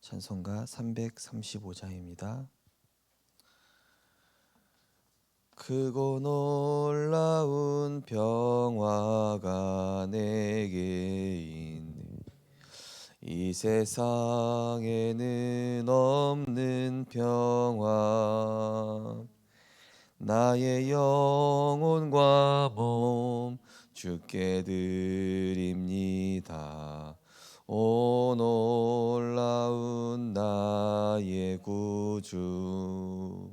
찬송가 335장입니다. 크고 놀라운 평화가 내게 있네. 이 세상에는 없는 평화. 나의 영혼과 몸 주께 드립니다. 오 놀라운 나의 구주,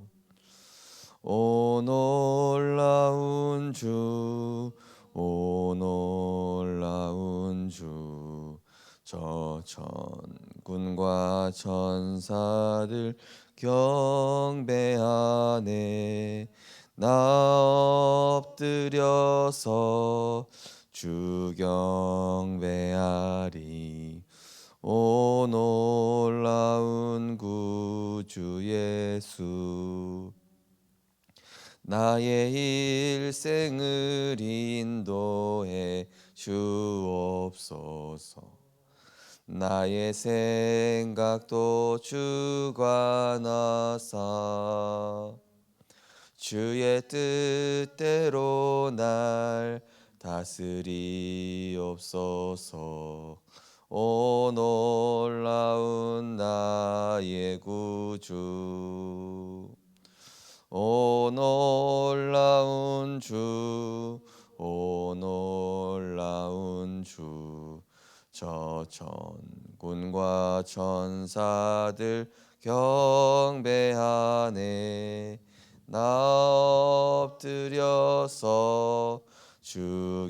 오 놀라운 주, 오 놀라운 주. 저 천군과 천사들 경배하네. 나 엎드려서 주 경배하리. 오 놀라운 구주 예수, 나의 일생을 인도해 주옵소서. 나의 생각도 주관하사 주의 뜻대로 날 다스리옵소서. 오 놀라운 나의 구주, 오 놀라운 주, 오 놀라운 주. 저 천군과 천사들 경배하네. 나 엎드려서 주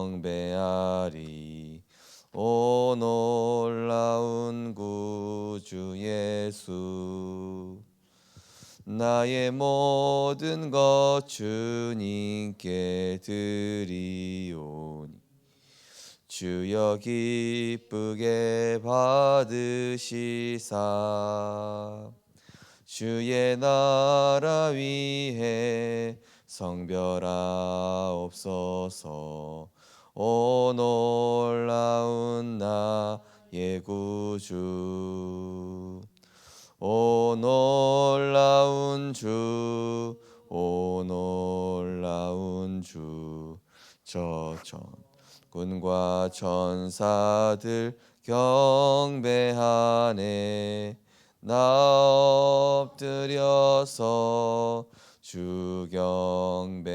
경배하리. 오 놀라운 구주 예수, 나의 모든 것 주님께 드리오니 주여 기쁘게 받으시사 주의 나라 위해 성별하옵소서. 오 놀라운 나의 구주, 오 놀라운 주, 오 놀라운 주. 저 천군과 천사들 경배하네. 나 엎드려서 주 경배하리.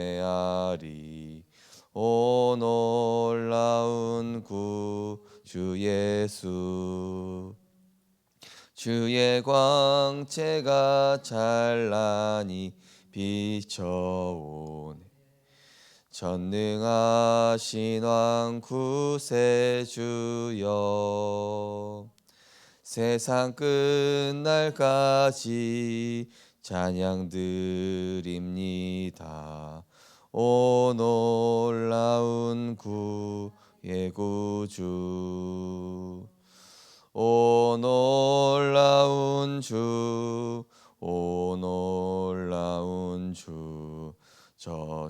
오 놀라운 구주 예수, 주의 광채가 찬란히 비춰오네. 전능하신 왕 구세주여, 세상 끝날까지 찬양 드립니다. 오 놀라운 구의 구주, 오 놀라운 주, 오 놀라운 주. 저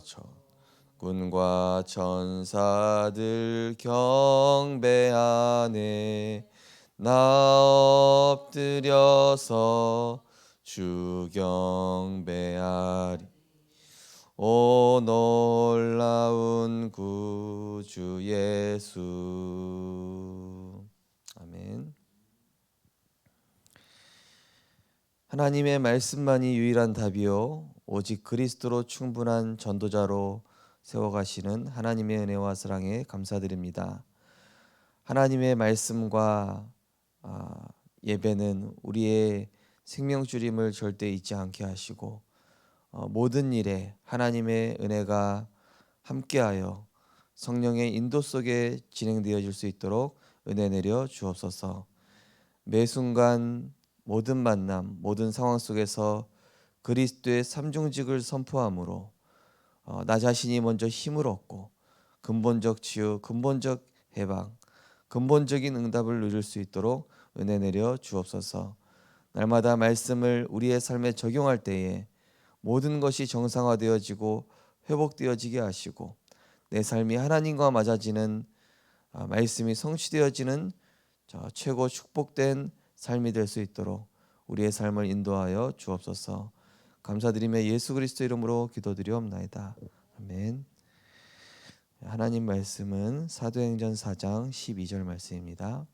천군과 천사들 경배하네. 나 엎드려서 주 경배하리. 오 놀라운 구주 예수. 아멘. 하나님의 말씀만이 유일한 답이요 오직 그리스도로 충분한 전도자로 세워가시는 하나님의 은혜와 사랑에 감사드립니다. 하나님의 말씀과 예배는 우리의 생명줄임을 절대 잊지 않게 하시고 모든 일에 하나님의 은혜가 함께하여 성령의 인도 속에 진행되어질 수 있도록 은혜 내려 주옵소서. 매 순간 모든 만남, 모든 상황 속에서 그리스도의 삼중직을 선포함으로 나 자신이 먼저 힘을 얻고 근본적 치유, 근본적 해방, 근본적인 응답을 누릴 수 있도록 은혜 내려 주옵소서. 날마다 말씀을 우리의 삶에 적용할 때에 모든 것이 정상화되어지고 회복되어지게 하시고 내 삶이 하나님과 맞아지는 말씀이 성취되어지는 최고 축복된 삶이 될 수 있도록 우리의 삶을 인도하여 주옵소서. 감사드리며 예수 그리스도 이름으로 기도드리옵나이다. 아멘. 하나님 말씀은 사도행전 4장 12절 말씀입니다.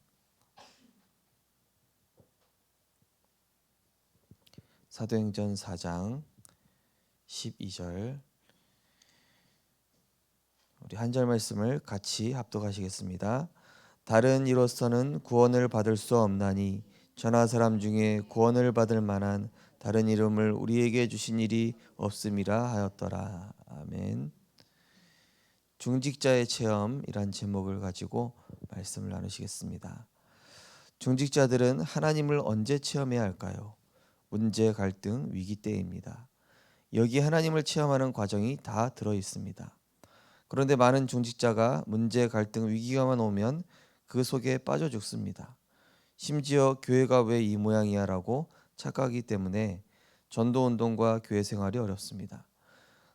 사도행전 4장 12절, 우리 한 절 말씀을 같이 합독하시겠습니다. 다른 이로서는 구원을 받을 수 없나니 전하 사람 중에 구원을 받을 만한 다른 이름을 우리에게 주신 일이 없음이라 하였더라. 아멘. 중직자의 체험이란 제목을 가지고 말씀을 나누시겠습니다. 중직자들은 하나님을 언제 체험해야 할까요? 문제, 갈등, 위기 때입니다. 여기 하나님을 체험하는 과정이 다 들어 있습니다. 그런데 많은 중직자가 문제, 갈등, 위기가만 오면 그 속에 빠져 죽습니다. 심지어 교회가 왜 이 모양이야라고 착각하기 때문에 전도운동과 교회 생활이 어렵습니다.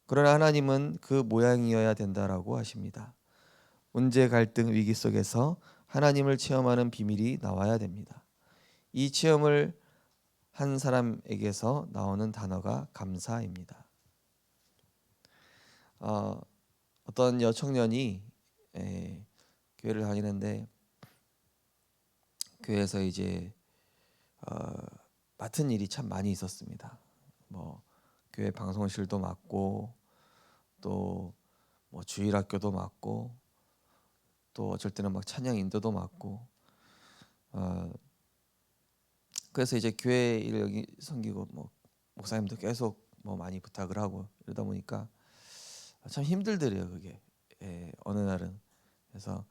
그러나 하나님은 그 모양이어야 된다라고 하십니다. 문제, 갈등, 위기 속에서 하나님을 체험하는 비밀이 나와야 됩니다. 이 체험을 한 사람에게서 나오는 단어가 감사입니다. 어떤 여청년이 교회를 다니는데 교회에서 이제 맡은 일이 참 많이 있었습니다. 교회 방송실도 맡고 또 주일학교도 맡고 또 어쩔 때는 막 찬양 인도도 맡고 그래서 이제 교회 일 여기 섬기고 목사님도 계속 많이 부탁을 하고 이러다 보니까 참 힘들더래요 그게. 어느 날은 그래서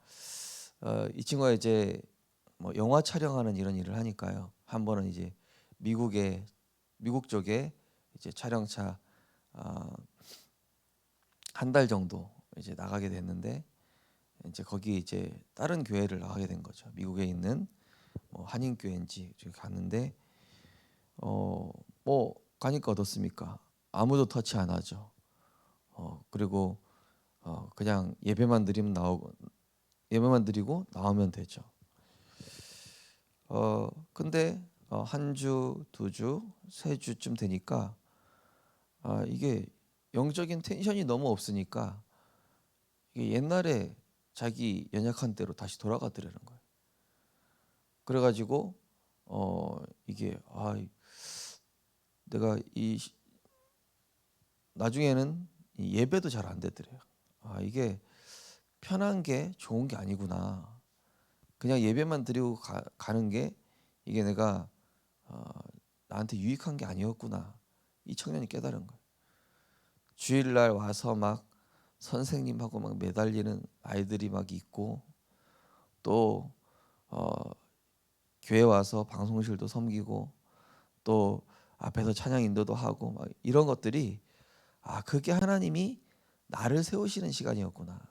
이 친구가 이제 영화 촬영하는 이런 일을 하니까요. 한 번은 이제 미국 쪽에 이제 촬영차 한 달 정도 이제 나가게 됐는데 이제 거기 이제 다른 교회를 나가게 된 거죠. 미국에 있는 한인교회인지 갔는데 가니까 어떻습니까? 아무도 터치 안 하죠. 그리고 그냥 예배만 드리고 나오면 되죠. 근데 한 주, 두 주, 세 주쯤 되니까 이게 영적인 텐션이 너무 없으니까 이게 옛날에 자기 연약한 대로 다시 돌아가더라는 거예요. 그래가지고 이게 내가 나중에는 이 예배도 잘 안 되더래요. 이게 편한 게 좋은 게 아니구나. 그냥 예배만 드리고 가는 게 이게 내가 나한테 유익한 게 아니었구나. 이 청년이 깨달은 거예요. 주일날 와서 막 선생님하고 막 매달리는 아이들이 막 있고 또 교회 와서 방송실도 섬기고 또 앞에서 찬양 인도도 하고 막 이런 것들이 그게 하나님이 나를 세우시는 시간이었구나.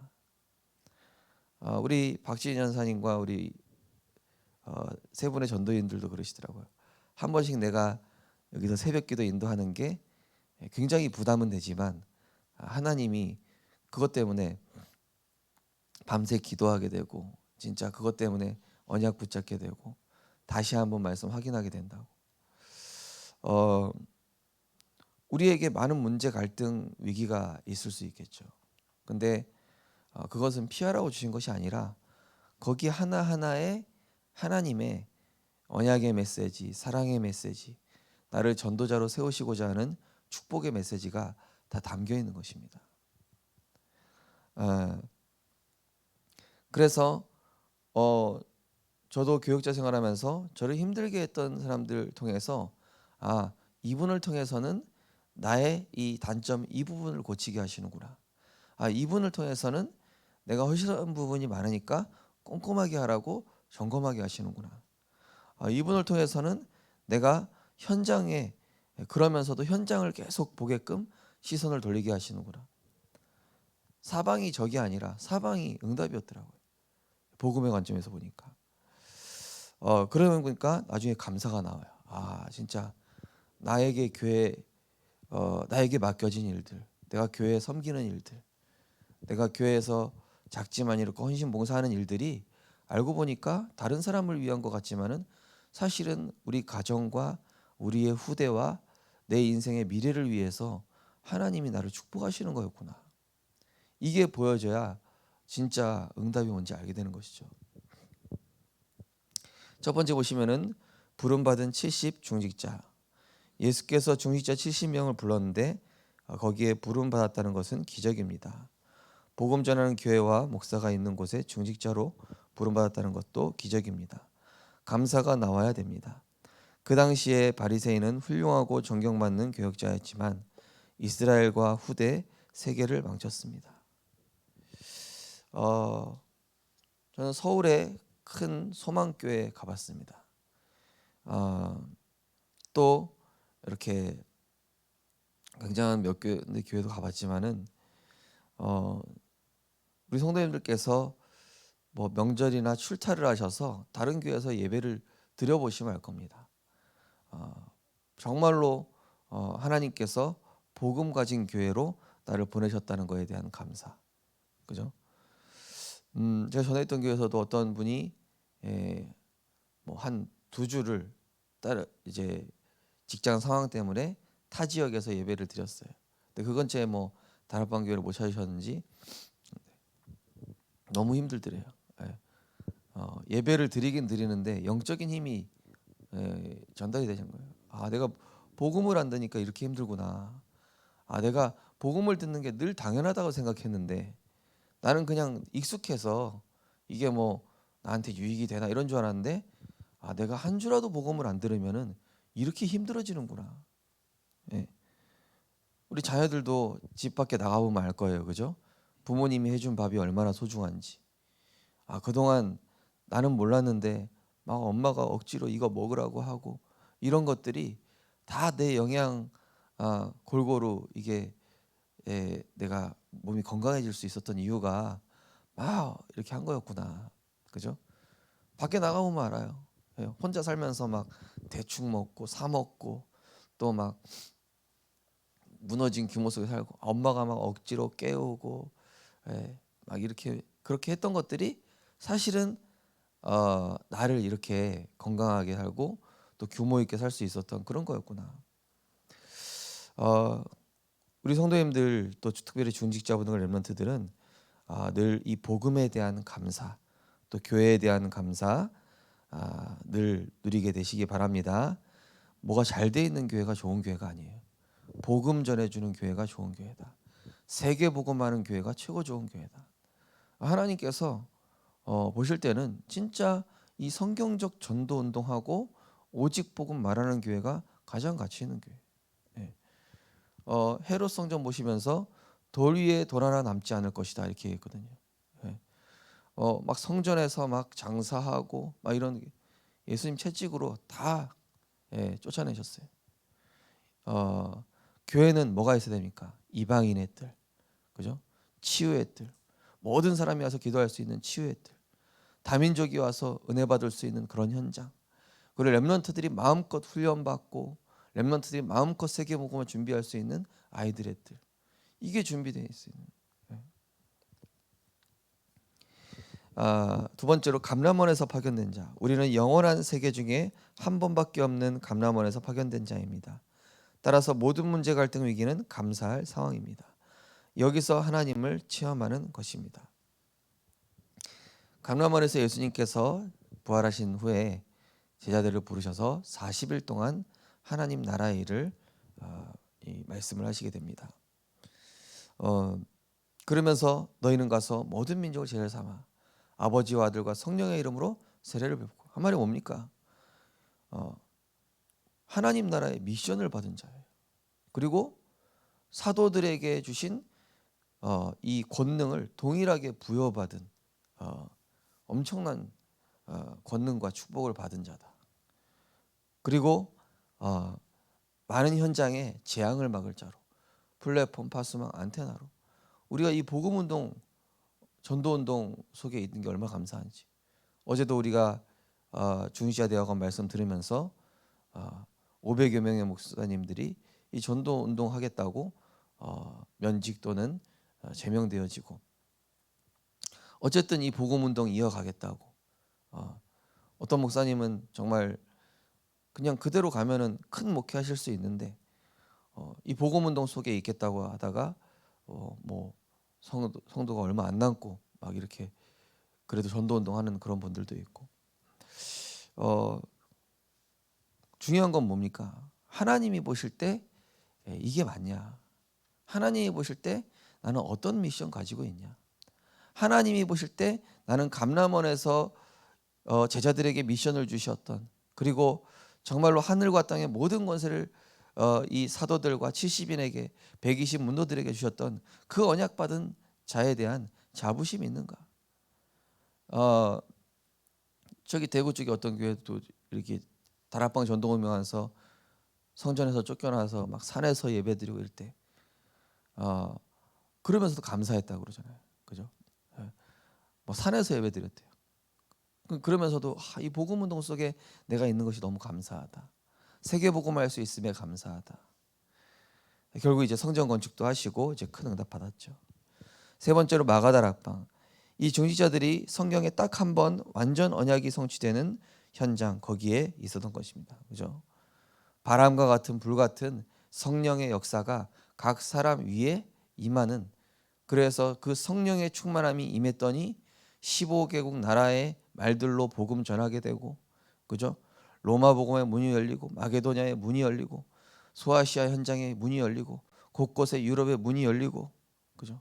우리 박지인 전사님과 우리 세 분의 전도인들도 그러시더라고요. 한 번씩 내가 여기서 새벽기도 인도하는 게 굉장히 부담은 되지만 하나님이 그것 때문에 밤새 기도하게 되고 진짜 그것 때문에 언약 붙잡게 되고 다시 한번 말씀 확인하게 된다고. 우리에게 많은 문제, 갈등, 위기가 있을 수 있겠죠. 근데 그것은 피하라고 주신 것이 아니라 거기 하나하나에 하나님의 언약의 메시지, 사랑의 메시지, 나를 전도자로 세우시고자 하는 축복의 메시지가 다 담겨 있는 것입니다. 그래서 저도 교육자 생활하면서 저를 힘들게 했던 사람들 통해서 이분을 통해서는 나의 이 단점 이 부분을 고치게 하시는구나. 이분을 통해서는 내가 허술한 부분이 많으니까 꼼꼼하게 하라고 점검하게 하시는구나. 이분을 통해서는 내가 현장에 그러면서도 현장을 계속 보게끔 시선을 돌리게 하시는구나. 사방이 적이 아니라 사방이 응답이었더라고요. 복음의 관점에서 보니까. 그러면 보니까 나중에 감사가 나와요. 진짜 나에게 나에게 맡겨진 일들, 내가 교회에 섬기는 일들, 내가 교회에서 작지만 이렇게 헌신 봉사하는 일들이 알고 보니까 다른 사람을 위한 것 같지만은 사실은 우리 가정과 우리의 후대와 내 인생의 미래를 위해서 하나님이 나를 축복하시는 거였구나. 이게 보여져야 진짜 응답이 뭔지 알게 되는 것이죠. 첫 번째 보시면은 부름받은 70 중직자. 예수께서 중직자 70명을 불렀는데 거기에 부름받았다는 것은 기적입니다. 복음 전하는 교회와 목사가 있는 곳에 중직자로 부름받았다는 것도 기적입니다. 감사가 나와야 됩니다. 그 당시에 바리새인은 훌륭하고 존경받는 교역자였지만 이스라엘과 후대 세계를 망쳤습니다. 저는 서울의 큰 소망교회 가봤습니다. 또 이렇게 굉장한 몇 교회도 가봤지만은 우리 성도님들께서 뭐 명절이나 출타를 하셔서 다른 교회에서 예배를 드려보시면 알 겁니다. 정말로 하나님께서 복음 가진 교회로 나를 보내셨다는 것에 대한 감사, 그죠? 제가 전에 있던 교회에서도 어떤 분이 뭐 한 두 주를 따라 이제 직장 상황 때문에 타 지역에서 예배를 드렸어요. 근데 그 근처에 뭐 다락방 교회를 못 찾으셨는지 너무 힘들더래요. 예배를 드리긴 드리는데 영적인 힘이 전달이 되는 거예요. 아, 내가 복음을 안 듣니까 이렇게 힘들구나. 아, 내가 복음을 듣는 게 늘 당연하다고 생각했는데 나는 그냥 익숙해서 이게 뭐 나한테 유익이 되나 이런 줄 알았는데, 아, 내가 한 주라도 복음을 안 들으면은 이렇게 힘들어지는구나. 예. 우리 자녀들도 집 밖에 나가보면 알 거예요, 그죠? 부모님이 해준 밥이 얼마나 소중한지. 아, 그동안 나는 몰랐는데 막 엄마가 억지로 이거 먹으라고 하고 이런 것들이 다 내 영양 골고루 이게 내가 몸이 건강해질 수 있었던 이유가 막 이렇게 한 거였구나, 그죠? 밖에 나가보면 알아요. 혼자 살면서 막 대충 먹고 사 먹고 또 막 무너진 규모 속에 살고 엄마가 막 억지로 깨우고 막 이렇게 그렇게 했던 것들이 사실은 나를 이렇게 건강하게 살고 또 규모 있게 살 수 있었던 그런 거였구나. 우리 성도님들 또 특별히 중직자분들 렘넌트들은 늘 이 복음에 대한 감사 또 교회에 대한 감사 늘 누리게 되시기 바랍니다. 뭐가 잘 돼 있는 교회가 좋은 교회가 아니에요. 복음 전해주는 교회가 좋은 교회다. 세계 복음하는 교회가 최고 좋은 교회다. 하나님께서 보실 때는 진짜 이 성경적 전도 운동하고 오직 복음 말하는 교회가 가장 가치 있는 교회. 예. 헤롯 성전 보시면서 돌 위에 돌 하나 남지 않을 것이다 이렇게 얘기했거든요. 예. 막 성전에서 막 장사하고 막 이런 예수님 채찍으로 다 쫓아내셨어요. 교회는 뭐가 있어야 됩니까? 이방인의 뜰, 그죠? 치유의 뜰, 모든 사람이 와서 기도할 수 있는 치유의 뜰, 다민족이 와서 은혜 받을 수 있는 그런 현장. 그리고 렘넌트들이 마음껏 훈련받고 렘넌트들이 마음껏 세계 복음을 준비할 수 있는 아이들의 뜰. 이게 준비되어 있어요. 두 번째로 감람원에서 파견된 자. 우리는 영원한 세계 중에 한 번밖에 없는 감람원에서 파견된 자입니다. 따라서 모든 문제 갈등 위기는 감사할 상황입니다. 여기서 하나님을 체험하는 것입니다. 감람원에서 예수님께서 부활하신 후에 제자들을 부르셔서 40일 동안 하나님 나라의 일을 이 말씀을 하시게 됩니다. 그러면서 너희는 가서 모든 민족을 제자를 삼아 아버지와 아들과 성령의 이름으로 세례를 뵙고, 한 말이 뭡니까? 하나님 나라의 미션을 받은 자예요. 그리고 사도들에게 주신 이 권능을 동일하게 부여받은 엄청난 권능과 축복을 받은 자다. 그리고 많은 현장에 재앙을 막을 자로, 플랫폼, 파수망, 안테나로 우리가 이 복음운동, 전도운동 속에 있는 게 얼마나 감사한지. 어제도 우리가 중시아 대학원 말씀 들으면서 500여 명의 목사님들이 이 전도운동 하겠다고 면직 또는 제명되어지고, 어쨌든 이 복음운동 이어가겠다고, 어떤 목사님은 정말 그냥 그대로 가면은 큰 목회하실 수 있는데 이 복음 운동 속에 있겠다고 하다가 뭐 성도가 얼마 안 남고 막 이렇게 그래도 전도 운동하는 그런 분들도 있고 중요한 건 뭡니까? 하나님이 보실 때 이게 맞냐? 하나님이 보실 때 나는 어떤 미션 가지고 있냐? 하나님이 보실 때 나는 감람원에서 제자들에게 미션을 주셨던 그리고 정말로 하늘과 땅의 모든 권세를 이 사도들과 70인에게 120 문도들에게 주셨던 그 언약 받은 자에 대한 자부심이 있는가? 어, 저기 대구 쪽에 어떤 교회도 이렇게 다락방 전도 운영하면서 성전에서 쫓겨나서 막 산에서 예배드리고 이럴 때 그러면서도 감사했다고 그러잖아요. 그죠? 예. 뭐 산에서 예배드렸대요. 그러면서도 이 복음 운동 속에 내가 있는 것이 너무 감사하다. 세계 복음할 수 있음에 감사하다. 결국 이제 성전 건축도 하시고 이제 큰 응답 받았죠. 세 번째로 마가다락방. 이 중직자들이 성경에 딱 한 번 완전 언약이 성취되는 현장 거기에 있었던 것입니다. 그죠? 바람과 같은 불 같은 성령의 역사가 각 사람 위에 임하는 그래서 그 성령의 충만함이 임했더니 15개국 나라의 말들로 복음 전하게 되고 그죠? 로마 복음의 문이 열리고 마게도냐의 문이 열리고 소아시아 현장의 문이 열리고 곳곳에 유럽의 문이 열리고 그죠?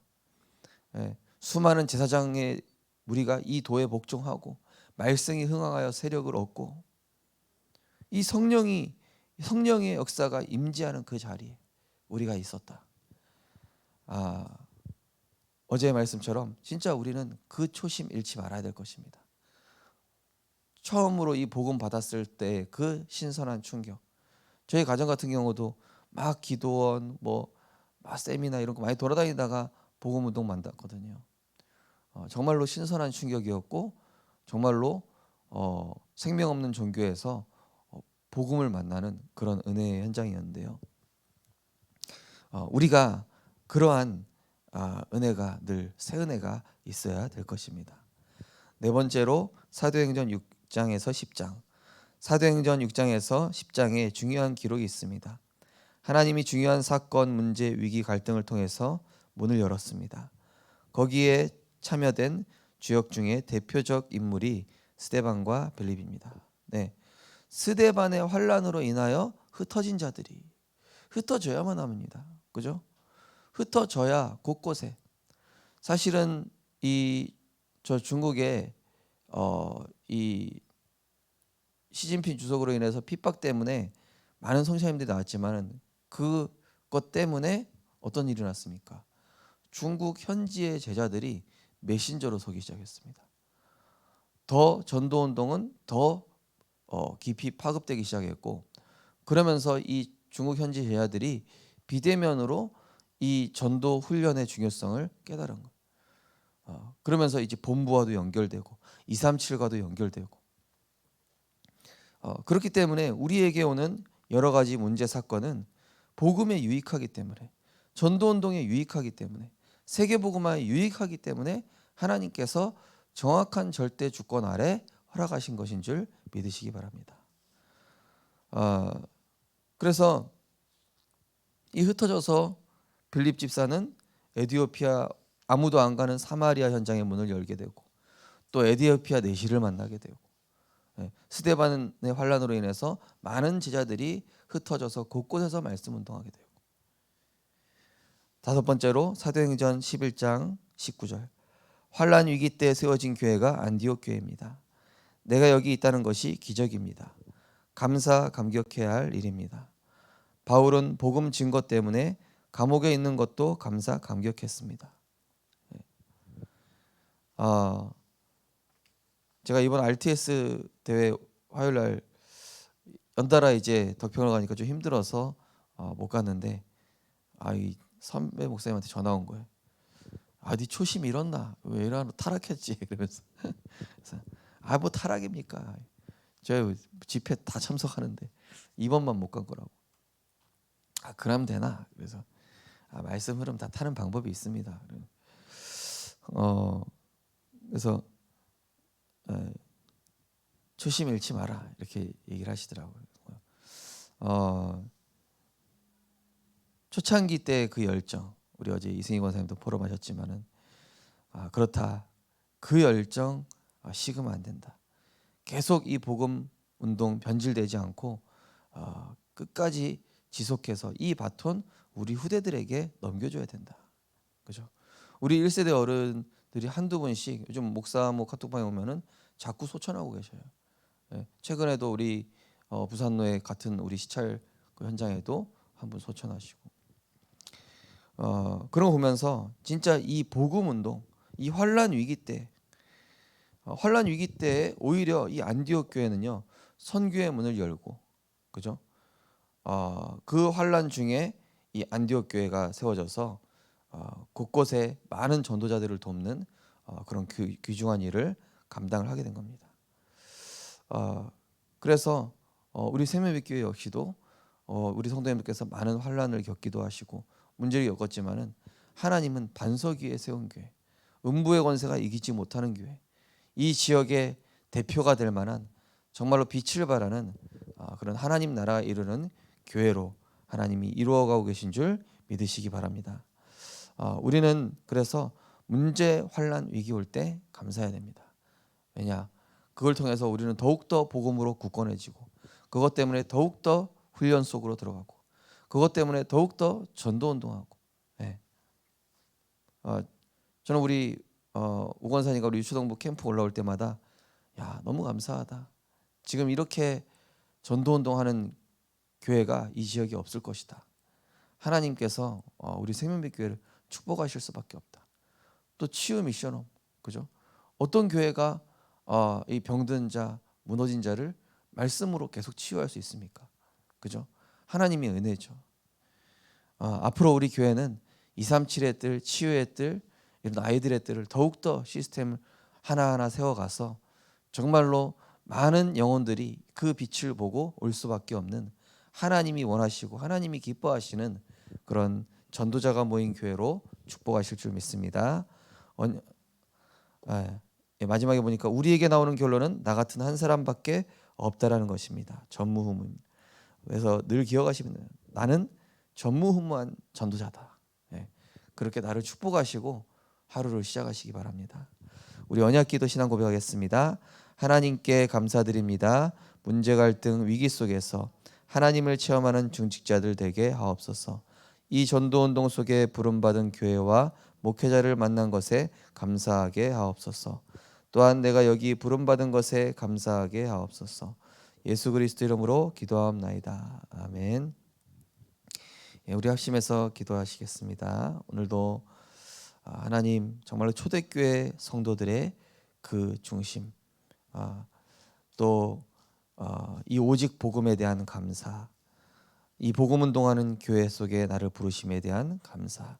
예, 수많은 제사장의 무리가 이 도에 복종하고 말씀이 흥황하여 세력을 얻고 이 성령의 역사가 임재하는 그 자리에 우리가 있었다. 어제의 말씀처럼 진짜 우리는 그 초심 잃지 말아야 될 것입니다. 처음으로 이 복음 받았을 때 그 신선한 충격. 저희 가정 같은 경우도 막 기도원 막 세미나 이런 거 많이 돌아다니다가 복음 운동 만났거든요. 정말로 신선한 충격이었고 정말로 생명 없는 종교에서 복음을 만나는 그런 은혜의 현장이었는데요. 우리가 그러한 은혜가 늘 새 은혜가 있어야 될 것입니다. 네 번째로 사도행전 6장에서 10장. 사도행전 6장에서 10장에 중요한 기록이 있습니다. 하나님이 중요한 사건, 문제, 위기, 갈등을 통해서 문을 열었습니다. 거기에 참여된 주역 중에 대표적 인물이 스데반과 빌립입니다. 네. 스데반의 환란으로 인하여 흩어진 자들이 흩어져야만 합니다. 그죠? 흩어져야 곳곳에 사실은 이 저 중국의 이 시진핑 주석으로 인해서 핍박 때문에 많은 성시자님들이 나왔지만 그것 때문에 어떤 일이 났습니까? 중국 현지의 제자들이 메신저로 서기 시작했습니다. 더 전도 운동은 더 깊이 파급되기 시작했고 그러면서 이 중국 현지 제자들이 비대면으로 이 전도 훈련의 중요성을 깨달은 거예요. 그러면서 이제 본부와도 연결되고 237과도 연결되고 그렇기 때문에 우리에게 오는 여러 가지 문제 사건은 복음에 유익하기 때문에 전도 운동에 유익하기 때문에 세계 복음화에 유익하기 때문에 하나님께서 정확한 절대 주권 아래 허락하신 것인 줄 믿으시기 바랍니다. 그래서 이 흩어져서 빌립 집사는 에티오피아 아무도 안 가는 사마리아 현장의 문을 열게 되고 또 에티오피아 내시를 만나게 되고 스데반의 환란으로 인해서 많은 제자들이 흩어져서 곳곳에서 말씀 운동하게 되고 다섯 번째로 사도행전 11장 19절 환란 위기 때 세워진 교회가 안디옥 교회입니다. 내가 여기 있다는 것이 기적입니다. 감사 감격해야 할 일입니다. 바울은 복음 증거 때문에 감옥에 있는 것도 감사 감격했습니다. 제가 이번 RTS 대회 화요일 날 연달아 이제 덕평을 가니까 좀 힘들어서 못 갔는데 이 선배 목사님한테 전화 온 거예요. 네 초심 잃었나? 왜 이러나 타락했지? 그러면서 뭐 타락입니까? 저 집회 다 참석하는데 이번만 못 간 거라고. 그럼 되나? 그래서 말씀 흐름 다 타는 방법이 있습니다. 그래서 초심 잃지 마라 이렇게 얘기를 하시더라고요. 초창기 때 그 열정, 우리 어제 이승희 권사님도 포럼하셨지만은 그렇다. 그 열정 식으면 안 된다. 계속 이 복음 운동 변질되지 않고 끝까지 지속해서 이 바톤 우리 후대들에게 넘겨줘야 된다. 그죠? 우리 1세대 어른들이 한두 번씩 요즘 목사 카톡방에 오면은 자꾸 소천하고 계셔요. 예, 최근에도 우리 부산로에 같은 우리 시찰 그 현장에도 한 분 소천하시고 그런 거 보면서 진짜 이 복음 운동, 이 환란 위기 때 오히려 이 안디옥 교회는요 선교의 문을 열고, 그죠? 그 환란 중에 이 안디옥 교회가 세워져서 곳곳에 많은 전도자들을 돕는 그런 귀중한 일을 감당을 하게 된 겁니다. 그래서 우리 생명빛교회 역시도 우리 성도님들께서 많은 환란을 겪기도 하시고 문제를 겪었지만은 하나님은 반석 위에 세운 교회, 음부의 권세가 이기지 못하는 교회, 이 지역의 대표가 될 만한 정말로 빛을 발하는 그런 하나님 나라에 이르는 교회로 하나님이 이루어가고 계신 줄 믿으시기 바랍니다. 우리는 그래서 문제, 환란, 위기 올 때 감사해야 됩니다. 왜냐? 그걸 통해서 우리는 더욱더 복음으로 굳건해지고, 그것 때문에 더욱더 훈련 속으로 들어가고, 그것 때문에 더욱더 전도운동하고. 네. 저는 우리 우건산이가 우리 유초동부 캠프 올라올 때마다 너무 감사하다. 지금 이렇게 전도운동하는 교회가 이 지역에 없을 것이다. 하나님께서 우리 생명빛 교회를 축복하실 수밖에 없다. 또 치유 미션홈, 그죠? 어떤 교회가 이 병든 자, 무너진 자를 말씀으로 계속 치유할 수 있습니까? 그죠? 하나님의 은혜죠. 앞으로 우리 교회는 237의 뜰, 치유의 뜰, 이런 아이들의 뜰을 더욱더 시스템을 하나하나 세워가서 정말로 많은 영혼들이 그 빛을 보고 올 수밖에 없는, 하나님이 원하시고 하나님이 기뻐하시는 그런 전도자가 모인 교회로 축복하실 줄 믿습니다. 마지막에 보니까 우리에게 나오는 결론은 나 같은 한 사람밖에 없다라는 것입니다. 전무후무. 그래서 늘 기억하시면 나는 전무후무한 전도자다. 그렇게 나를 축복하시고 하루를 시작하시기 바랍니다. 우리 언약기도 신앙 고백하겠습니다. 하나님께 감사드립니다. 문제, 갈등, 위기 속에서 하나님을 체험하는 중직자들 되게 하옵소서. 이 전도운동 속에 부름받은 교회와 목회자를 만난 것에 감사하게 하옵소서. 또한 내가 여기 부름받은 것에 감사하게 하옵소서. 예수 그리스도 이름으로 기도하옵나이다. 아멘. 우리 합심해서 기도하시겠습니다. 오늘도 하나님 정말로 초대교회 성도들의 그 중심, 또 이 오직 복음에 대한 감사, 이 복음 운동하는 교회 속에 나를 부르심에 대한 감사,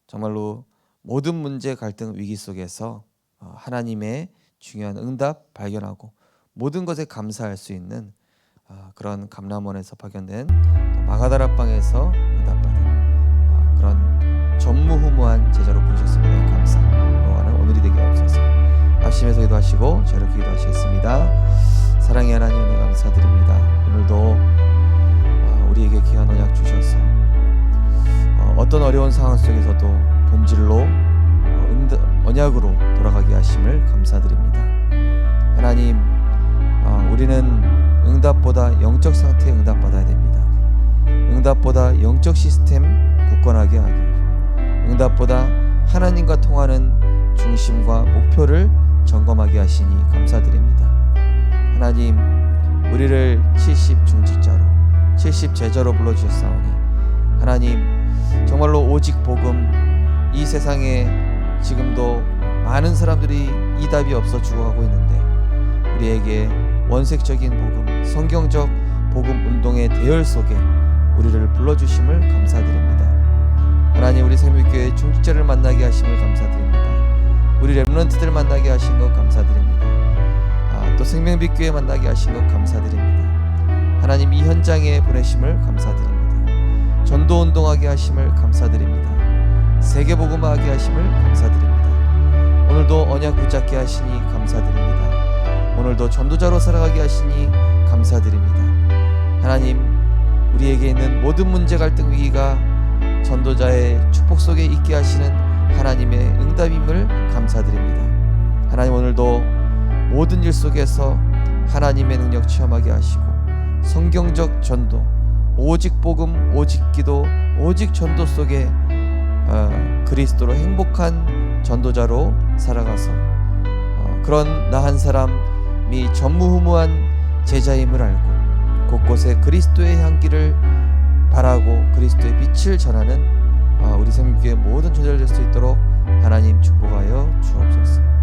정말로 모든 문제, 갈등, 위기 속에서 하나님의 중요한 응답 발견하고 모든 것에 감사할 수 있는 그런 감람원에서 파견된 마가다락방에서 응답받은 그런 전무후무한 제자로 부르셨습니다. 감사하는 오늘이 되게 없어서 합심해서 기도하시고 저렇게 기도하시겠습니다. 사랑의 하나님, 은혜 감사드립니다. 오늘도 우리에게 귀한 언약 주셔서 어떤 어려운 상황 속에서도 본질로 언약으로 돌아가게 하심을 감사드립니다. 하나님, 우리는 응답보다 영적 상태에 응답받아야 됩니다. 응답보다 영적 시스템 굳건하게 하게, 응답보다 하나님과 통하는 중심과 목표를 점검하게 하시니 감사드립니다. 하나님, 우리를 70 중직자로, 70 제자로 불러주셨사오니 하나님, 정말로 오직 복음, 이 세상에 지금도 많은 사람들이 이 답이 없어 죽어가고 있는데 우리에게 원색적인 복음, 성경적 복음 운동의 대열 속에 우리를 불러주심을 감사드립니다. 하나님, 우리 생명교회 중직자를 만나게 하심을 감사드립니다. 우리 렘넌트들 만나게 하신 것 감사드립니다. 또 생명빛교회 만나게 하신 것 감사드립니다. 하나님, 이 현장에 보내심을 감사드립니다. 전도운동하게 하심을 감사드립니다. 세계복음화하게 하심을 감사드립니다. 오늘도 언약 붙잡게 하시니 감사드립니다. 오늘도 전도자로 살아가게 하시니 감사드립니다. 하나님, 우리에게 있는 모든 문제, 갈등, 위기가 전도자의 축복 속에 있게 하시는 하나님의 응답임을 감사드립니다. 하나님, 오늘도 모든 일 속에서 하나님의 능력 체험하게 하시고 성경적 전도, 오직 복음, 오직 기도, 오직 전도 속에 그리스도로 행복한 전도자로 살아가서 그런 나 한 사람이 전무후무한 제자임을 알고 곳곳에 그리스도의 향기를 바라고 그리스도의 빛을 전하는 우리 생명교회 모든 전도자 될 수 있도록 하나님 축복하여 주옵소서.